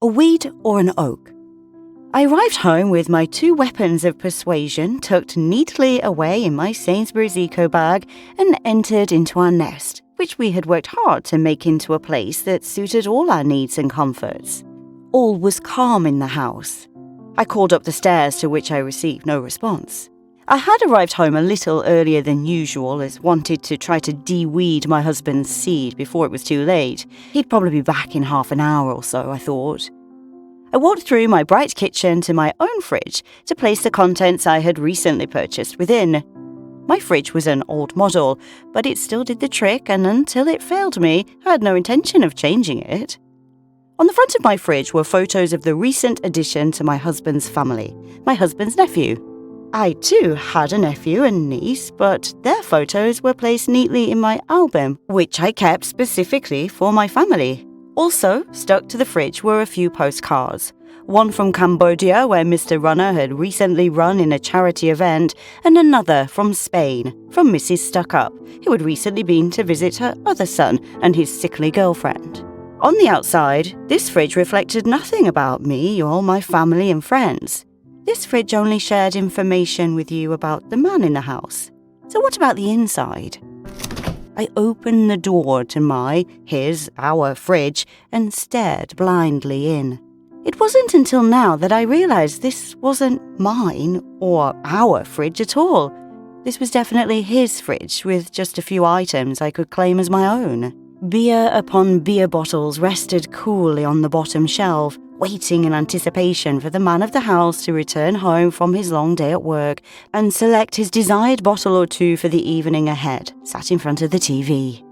A weed or an oak? I arrived home with my 2 weapons of persuasion tucked neatly away in my Sainsbury's eco bag and entered into our nest, which we had worked hard to make into a place that suited all our needs and comforts. All was calm in the house. I called up the stairs, to which I received no response. I had arrived home a little earlier than usual, as wanted to try to de-weed my husband's seed before it was too late. He'd probably be back in half an hour or so, I thought. I walked through my bright kitchen to my own fridge to place the contents I had recently purchased within. My fridge was an old model, but it still did the trick, and until it failed me, I had no intention of changing it. On the front of my fridge were photos of the recent addition to my husband's family, my husband's nephew. I too had a nephew and niece, but their photos were placed neatly in my album, which I kept specifically for my family. Also stuck to the fridge were a few postcards, one from Cambodia where Mr. Runner had recently run in a charity event, and another from Spain, from Mrs. Stuckup, who had recently been to visit her other son and his sickly girlfriend. On the outside, this fridge reflected nothing about me or my family and friends. This fridge only shared information with you about the man in the house. So what about the inside? I opened the door to our fridge and stared blindly in. It wasn't until now that I realized this wasn't mine or our fridge at all. This was definitely his fridge, with just a few items I could claim as my own. Beer upon beer bottles rested coolly on the bottom shelf, waiting in anticipation for the man of the house to return home from his long day at work and select his desired bottle or two for the evening ahead, sat in front of the TV.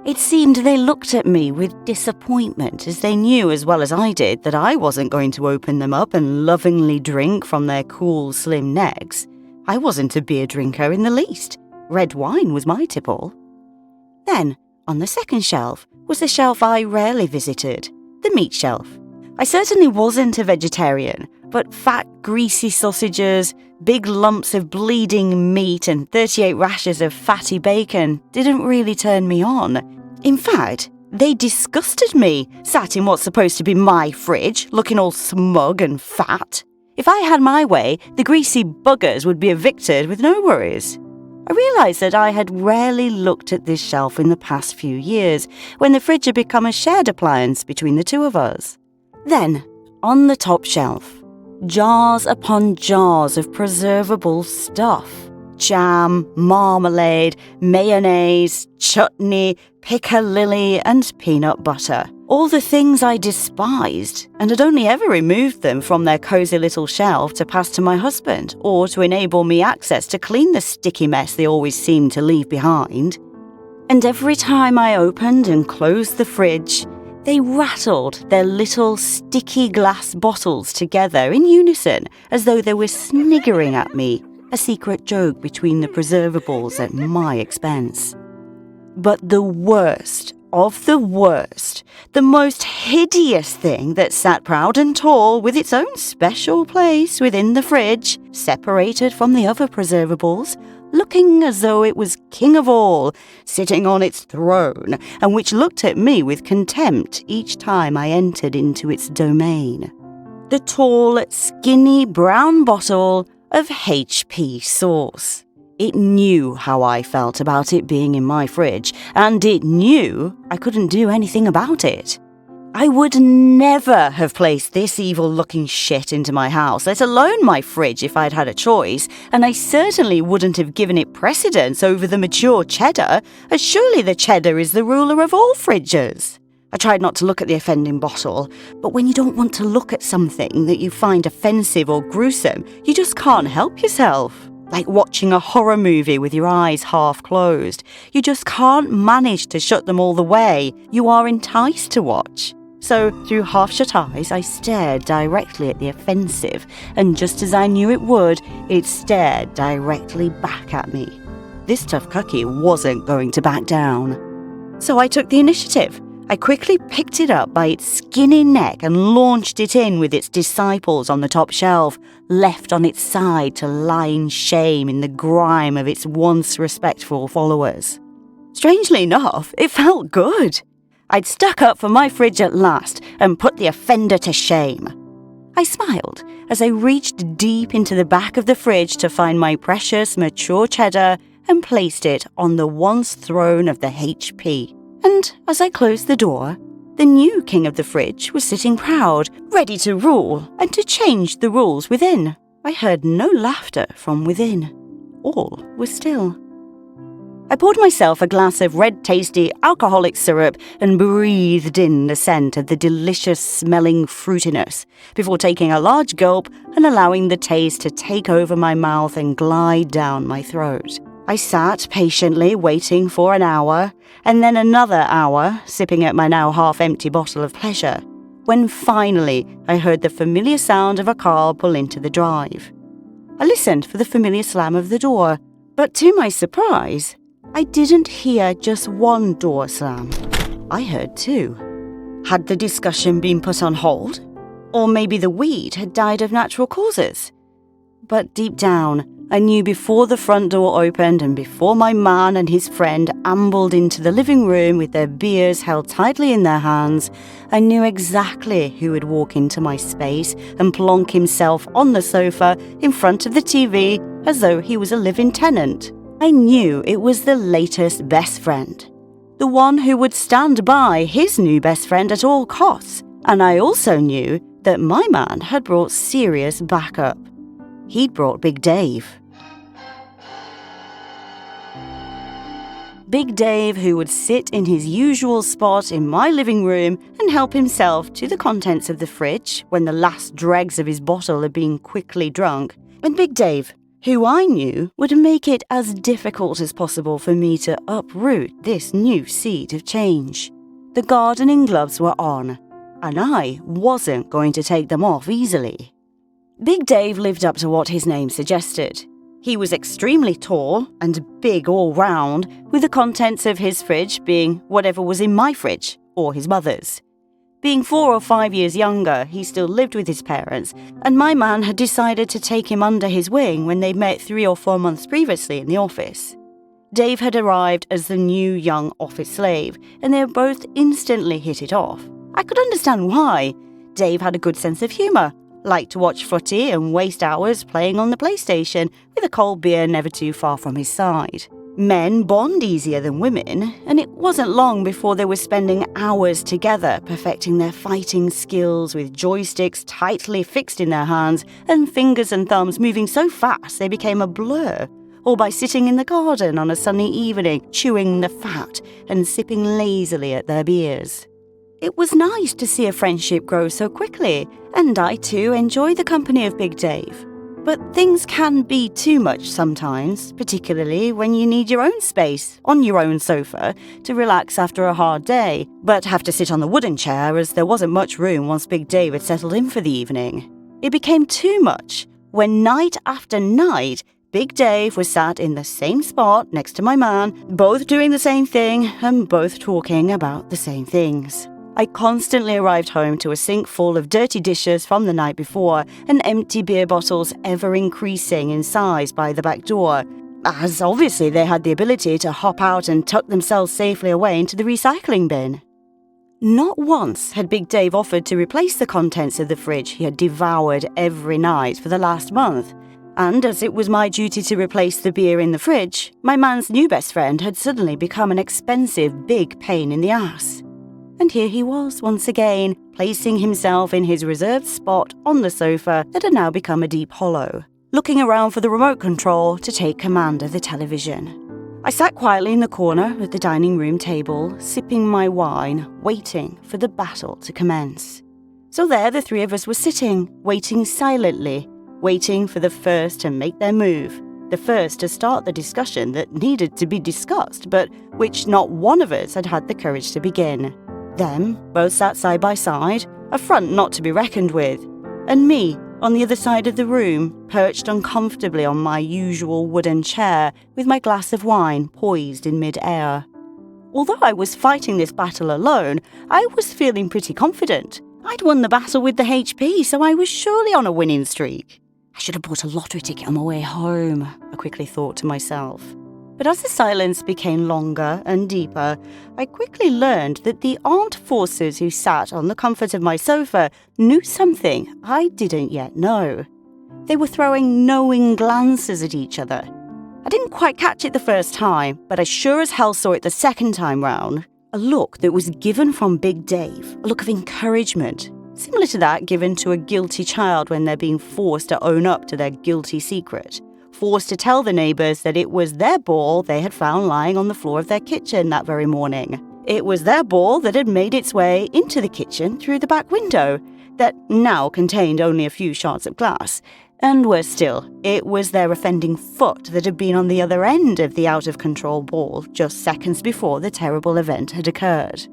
It seemed they looked at me with disappointment, as they knew as well as I did that I wasn't going to open them up and lovingly drink from their cool, slim necks. I wasn't a beer drinker in the least. Red wine was my tipple. Then, on the second shelf, was the shelf I rarely visited, the meat shelf. I certainly wasn't a vegetarian, but fat, greasy sausages, big lumps of bleeding meat, and 38 rashers of fatty bacon didn't really turn me on. In fact, they disgusted me, sat in what's supposed to be my fridge, looking all smug and fat. If I had my way, the greasy buggers would be evicted with no worries. I realised that I had rarely looked at this shelf in the past few years, when the fridge had become a shared appliance between the two of us. Then, on the top shelf, jars upon jars of preservable stuff. Jam, marmalade, mayonnaise, chutney, piccalilli, and peanut butter. All the things I despised, and had only ever removed them from their cosy little shelf to pass to my husband, or to enable me access to clean the sticky mess they always seemed to leave behind. And every time I opened and closed the fridge, they rattled their little sticky glass bottles together in unison, as though they were sniggering at me, a secret joke between the preservables at my expense. But the worst of the worst, the most hideous thing that sat proud and tall with its own special place within the fridge, separated from the other preservables, looking as though it was king of all, sitting on its throne, and which looked at me with contempt each time I entered into its domain. The tall, skinny brown bottle of HP sauce. It knew how I felt about it being in my fridge, and it knew I couldn't do anything about it. I would never have placed this evil-looking shit into my house, let alone my fridge if I'd had a choice, and I certainly wouldn't have given it precedence over the mature cheddar, as surely the cheddar is the ruler of all fridges. I tried not to look at the offending bottle, but when you don't want to look at something that you find offensive or gruesome, you just can't help yourself. Like watching a horror movie with your eyes half closed. You just can't manage to shut them all the way. You are enticed to watch. So, through half-shut eyes, I stared directly at the offensive, and just as I knew it would, it stared directly back at me. This tough cookie wasn't going to back down. So I took the initiative. I quickly picked it up by its skinny neck and launched it in with its disciples on the top shelf, left on its side to lie in shame in the grime of its once respectful followers. Strangely enough, it felt good. I'd stuck up for my fridge at last and put the offender to shame. I smiled as I reached deep into the back of the fridge to find my precious mature cheddar and placed it on the once throne of the HP. And as I closed the door, the new king of the fridge was sitting proud, ready to rule and to change the rules within. I heard no laughter from within. All was still. I poured myself a glass of red tasty alcoholic syrup and breathed in the scent of the delicious smelling fruitiness before taking a large gulp and allowing the taste to take over my mouth and glide down my throat. I sat patiently waiting for an hour and then another hour, sipping at my now half-empty bottle of pleasure, when finally I heard the familiar sound of a car pull into the drive. I listened for the familiar slam of the door, but to my surprise, I didn't hear just one door slam. I heard two. Had the discussion been put on hold? Or maybe the weed had died of natural causes? But deep down, I knew before the front door opened and before my man and his friend ambled into the living room with their beers held tightly in their hands, I knew exactly who would walk into my space and plonk himself on the sofa in front of the TV as though he was a living tenant. I knew it was the latest best friend, the one who would stand by his new best friend at all costs, and I also knew that my man had brought serious backup. He'd brought Big Dave. Big Dave, who would sit in his usual spot in my living room and help himself to the contents of the fridge when the last dregs of his bottle had been quickly drunk, and Big Dave, who I knew would make it as difficult as possible for me to uproot this new seed of change. The gardening gloves were on, and I wasn't going to take them off easily. Big Dave lived up to what his name suggested. He was extremely tall and big all round, with the contents of his fridge being whatever was in my fridge, or his mother's. Being 4 or 5 years younger, he still lived with his parents, and my man had decided to take him under his wing when they'd met 3 or 4 months previously in the office. Dave had arrived as the new young office slave, and they both instantly hit it off. I could understand why. Dave had a good sense of humour, liked to watch footy and waste hours playing on the PlayStation, with a cold beer never too far from his side. Men bond easier than women, and it wasn't long before they were spending hours together perfecting their fighting skills with joysticks tightly fixed in their hands and fingers and thumbs moving so fast they became a blur, or by sitting in the garden on a sunny evening chewing the fat and sipping lazily at their beers. It was nice to see a friendship grow so quickly, and I too enjoyed the company of Big Dave. But things can be too much sometimes, particularly when you need your own space, on your own sofa, to relax after a hard day, but have to sit on the wooden chair as there wasn't much room once Big Dave had settled in for the evening. It became too much when night after night, Big Dave was sat in the same spot next to my man, both doing the same thing and both talking about the same things. I constantly arrived home to a sink full of dirty dishes from the night before and empty beer bottles ever increasing in size by the back door, as obviously they had the ability to hop out and tuck themselves safely away into the recycling bin. Not once had Big Dave offered to replace the contents of the fridge he had devoured every night for the last month, and as it was my duty to replace the beer in the fridge, my man's new best friend had suddenly become an expensive big pain in the ass. And here he was once again, placing himself in his reserved spot on the sofa that had now become a deep hollow, looking around for the remote control to take command of the television. I sat quietly in the corner at the dining room table, sipping my wine, waiting for the battle to commence. So there the three of us were sitting, waiting silently, waiting for the first to make their move, the first to start the discussion that needed to be discussed, but which not one of us had had the courage to begin. Them both sat side by side, a front not to be reckoned with, and me on the other side of the room, perched uncomfortably on my usual wooden chair with my glass of wine poised in mid-air. Although I was fighting this battle alone, I was feeling pretty confident. I'd won the battle with the HP, so I was surely on a winning streak. I should have bought a lottery ticket on my way home, I quickly thought to myself. But as the silence became longer and deeper, I quickly learned that the armed forces who sat on the comfort of my sofa knew something I didn't yet know. They were throwing knowing glances at each other. I didn't quite catch it the first time, but I sure as hell saw it the second time round. A look that was given from Big Dave, a look of encouragement, similar to that given to a guilty child when they're being forced to own up to their guilty secret. Forced to tell the neighbours that it was their ball they had found lying on the floor of their kitchen that very morning. It was their ball that had made its way into the kitchen through the back window, that now contained only a few shards of glass. And worse still, it was their offending foot that had been on the other end of the out-of-control ball just seconds before the terrible event had occurred.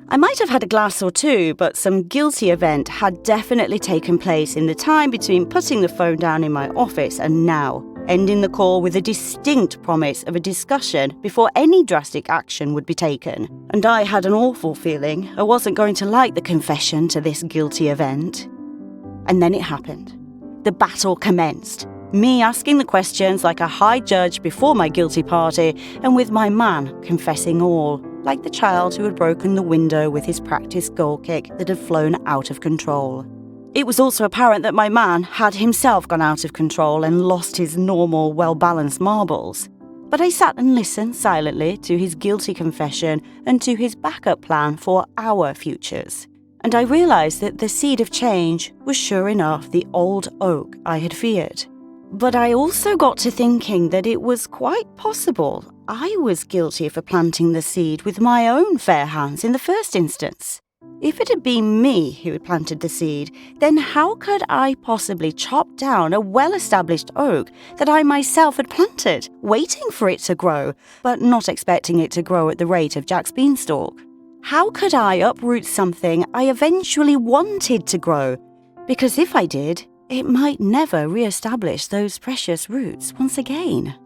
I might have had a glass or two, but some guilty event had definitely taken place in the time between putting the phone down in my office and now, ending the call with a distinct promise of a discussion before any drastic action would be taken. And I had an awful feeling I wasn't going to like the confession to this guilty event. And then it happened. The battle commenced. Me asking the questions like a high judge before my guilty party, and with my man confessing all, like the child who had broken the window with his practiced goal kick that had flown out of control. It was also apparent that my man had himself gone out of control and lost his normal, well-balanced marbles. But I sat and listened silently to his guilty confession and to his backup plan for our futures. And I realised that the seed of change was sure enough the old oak I had feared. But I also got to thinking that it was quite possible I was guilty for planting the seed with my own fair hands in the first instance. If it had been me who had planted the seed, then how could I possibly chop down a well-established oak that I myself had planted, waiting for it to grow, but not expecting it to grow at the rate of Jack's beanstalk? How could I uproot something I eventually wanted to grow? Because if I did, it might never re-establish those precious roots once again.